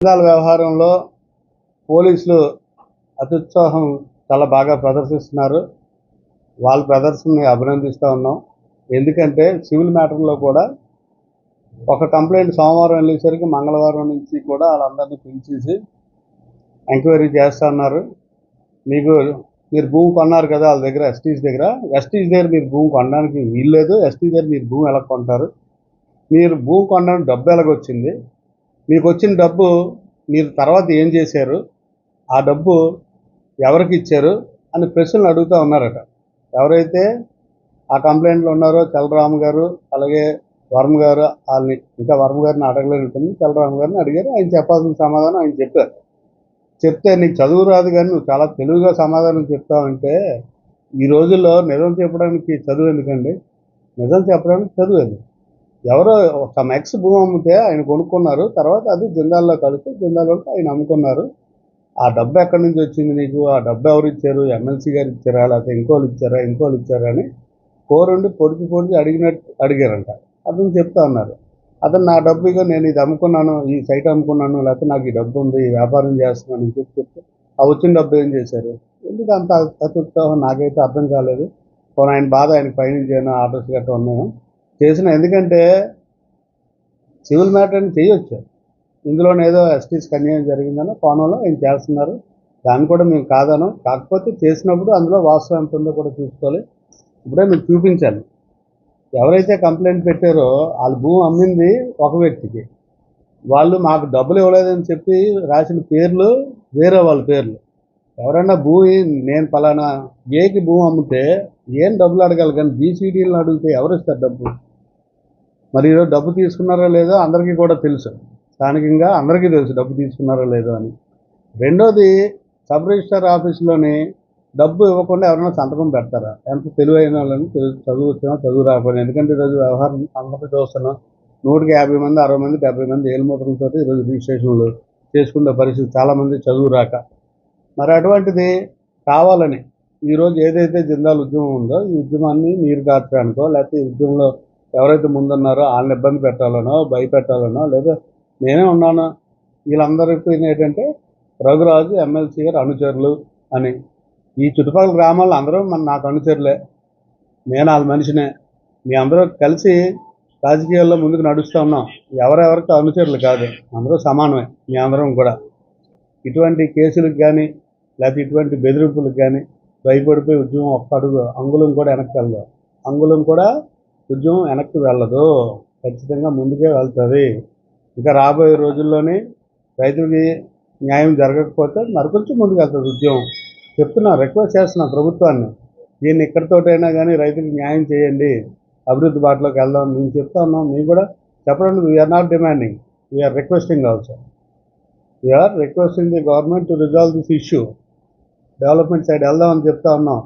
జిందాల్ వ్యవహారంలో పోలీసులు అత్యుత్సాహం చాలా బాగా ప్రదర్శిస్తున్నారు. వాళ్ళ ప్రదర్శనని అభినందిస్తూ ఉన్నాం. ఎందుకంటే సివిల్ మ్యాటర్లో కూడా ఒక కంప్లైంట్ సోమవారం వెళ్ళేసరికి మంగళవారం నుంచి కూడా వాళ్ళందరినీ పిలిచేసి ఎంక్వైరీ చేస్తూ ఉన్నారు. మీరు భూమి కొన్నారు కదా వాళ్ళ దగ్గర, ఎస్టీస్ దగ్గర మీరు భూమి కొనడానికి వీల్లేదు. ఎస్టీ దగ్గర మీరు భూమి ఎలా కొంటారు? మీరు భూమి కొనడానికి డబ్బు ఎలాగొచ్చింది? మీకు వచ్చిన డబ్బు మీరు తర్వాత ఏం చేశారు? ఆ డబ్బు ఎవరికి ఇచ్చారు అని ప్రశ్నలు అడుగుతూ ఉన్నారట. ఎవరైతే ఆ కంప్లైంట్లో ఉన్నారో చలరాము గారు, అలాగే వర్మ గారు, వాళ్ళని ఇంకా వర్మ గారిని అడగలేనుంటుంది, చలరాము గారిని అడిగారు. ఆయన చెప్పాల్సిన సమాధానం ఆయన చెప్పారు. చెప్తే నీకు చదువు రాదు కానీ నువ్వు చాలా తెలివిగా సమాధానం చెప్తావంటే, ఈ రోజుల్లో నిజం చెప్పడానికి చదువు ఎందుకండి? నిజం చెప్పడానికి చదువు ఎందుకు? ఎవరో ఒక ఎక్స్ భూమి అమ్మితే ఆయన కొనుక్కున్నారు. తర్వాత అది జిందాల్లో కలిపి జిందాల్లో ఆయన అమ్ముకున్నారు. ఆ డబ్బు ఎక్కడి నుంచి వచ్చింది నీకు? ఆ డబ్బు ఎవరు ఇచ్చారు? ఎమ్మెల్సీ గారు ఇచ్చారా, లేకపోతే ఇంకోళ్ళు ఇచ్చారా అని కోరుండి పొడిచి అడిగారంట. అతను చెప్తా ఉన్నారు. అతను నా డబ్బు ఇక నేను ఇది అమ్ముకున్నాను, ఈ సైట్ అమ్ముకున్నాను, లేకపోతే నాకు ఈ డబ్బు ఉంది, ఈ వ్యాపారం చేస్తున్నాను అని చెప్తే ఆ వచ్చిన డబ్బు ఏం చేశారు? ఎందుకు అంత అత్యుత్సాహం నాకైతే అర్థం కాలేదు. పోనీ ఆయన బాధ, ఆయనకు పైనుంచి ఏమైనా ఆర్డర్స్ గట్రా ఉన్నాయో ఎందుకంటే సివిల్ మ్యాటర్ని చేయొచ్చు. ఇందులోనే ఏదో ఎస్టీస్కి అన్యాయం జరిగిందనో కోణంలో ఆయన చేస్తున్నారు. దాన్ని కూడా మేము కాదను. కాకపోతే చేసినప్పుడు అందులో వాస్తవం ఎంత ఉందో కూడా చూసుకోవాలి. ఇప్పుడే మీకు చూపించాలి. ఎవరైతే కంప్లైంట్ పెట్టారో వాళ్ళు భూమి అమ్మింది ఒక వ్యక్తికి, వాళ్ళు మాకు డబ్బులు ఇవ్వలేదని చెప్పి రాసిన పేర్లు వేరే వాళ్ళ పేర్లు. ఎవరైనా భూమి నేను పలానా ఏకి భూమి అమ్మితే ఏం డబ్బులు అడగాలి, కానీ బీసీడీలను అడిగితే ఎవరు ఇస్తారు డబ్బు? మరి ఈరోజు డబ్బు తీసుకున్నారో లేదో అందరికీ కూడా తెలుసు, స్థానికంగా అందరికీ తెలుసు డబ్బు తీసుకున్నారో లేదో అని. రెండోది, సబ్ రిజిస్టర్ ఆఫీసులోని డబ్బు ఇవ్వకుండా ఎవరైనా సంతకం పెడతారా? ఎంత తెలివైన వాళ్ళని, చదువు వచ్చినా చదువు రాకపోయినా. ఎందుకంటే ఈరోజు వ్యవహారం అందరికీ చూస్తున్నాం. 100కి 50 మంది, 60 మంది, 70 మంది ఏలుముద్రలతో ఈరోజు రిజిస్ట్రేషన్లు చేసుకునే పరిస్థితి, చాలామంది చదువు రాక. మరి అటువంటిది కావాలని ఈరోజు ఏదైతే జిందాల్ ఉద్యమం ఉందో ఈ ఉద్యమాన్ని నీరు కార్చడానికో, లేకపోతే ఈ ఉద్యమంలో ఎవరైతే ముందున్నారో వాళ్ళని ఇబ్బంది పెట్టాలనో, భయపెట్టాలనో, లేదా నేనే ఉన్నాను వీళ్ళందరికీ ఏంటంటే రఘురాజు ఎమ్మెల్సీ గారు అనుచరులు అని. ఈ చుట్టుపక్కల గ్రామాల్లో అందరూ నాకు అనుచరులే, నేను వాళ్ళ మనిషినే. మీ అందరూ కలిసి రాజకీయాల్లో ముందుకు నడుస్తూ ఉన్నాం. ఎవరెవరికి అనుచరులు కాదు, అందరూ సమానమే. మీ అందరం కూడా ఇటువంటి కేసులకు కానీ లేకపోతే ఇటువంటి బెదిరింపులకు కానీ భయపడిపోయి ఉద్యమం ఒక్క అడుగు అంగుళం కూడా వెనక్కి వెళ్ళదు. అంగుళం కూడా ఉద్యమం వెనక్కి వెళ్ళదు, ఖచ్చితంగా ముందుకే వెళ్తుంది. ఇంకా రాబోయే రోజుల్లోనే రైతులకి న్యాయం జరగకపోతే మరికొంచెం ముందుకు వెళ్తుంది ఉద్యమం. చెప్తున్నా, రిక్వెస్ట్ చేస్తున్నా ప్రభుత్వాన్ని, దీన్ని ఇక్కడితోటైనా కానీ రైతులకు న్యాయం చేయండి, అభివృద్ధి బాటలోకి వెళ్దాం. మేము చెప్తా ఉన్నాం, మేము కూడా చెప్పడం. We're not demanding, we're requesting also. We're requesting the government to resolve this issue. Development side వెళ్దామని చెప్తా ఉన్నాం.